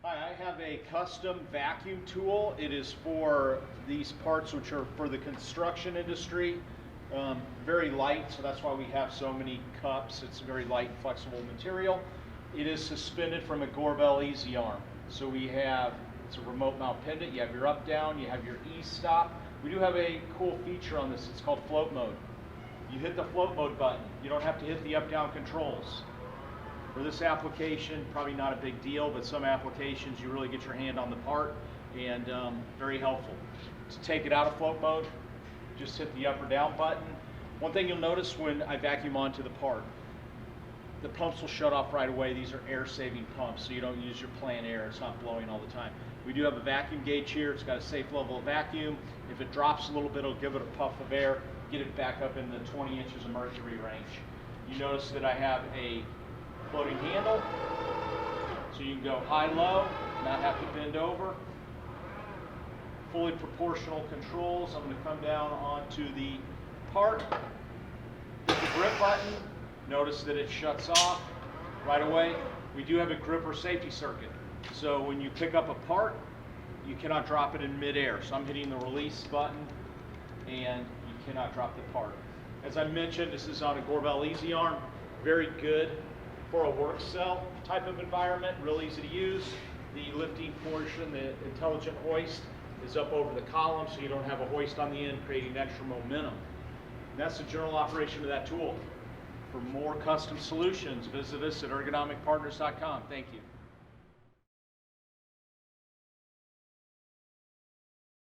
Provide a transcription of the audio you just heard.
Hi, I have a custom vacuum tool. It is for these parts which are for the construction industry. Very light, so that's why we have so many cups. It's a very light, flexible material. It is suspended from a Gorbel Easy Arm. So it's a remote mount pendant. You have your up down, you have your e-stop. We do have a cool feature on this. It's called float mode. You hit the float mode button. You don't have to hit the up down controls. For this application, probably not a big deal, but some applications you really get your hand on the part, and very helpful. To take it out of float mode, just hit the up or down button. One thing you'll notice when I vacuum onto the part, the pumps will shut off right away. These are air-saving pumps, so you don't use your plant air. It's not blowing all the time. We do have a vacuum gauge here. It's got a safe level of vacuum. If it drops a little bit, it'll give it a puff of air, get it back up in the 20 inches of mercury range. You notice that I have a floating handle, so you can go high-low, not have to bend over. Fully proportional controls. I'm going to come down onto the part, hit the grip button, notice that it shuts off right away. We do have a gripper safety circuit, so when you pick up a part, you cannot drop it in midair. So I'm hitting the release button, and you cannot drop the part. As I mentioned, this is on a Gorbel Easy Arm, very good for a work cell type of environment, real easy to use. The lifting portion, the intelligent hoist, is up over the column, so you don't have a hoist on the end creating extra momentum. And that's the general operation of that tool. For more custom solutions, visit us at ergonomicpartners.com. Thank you.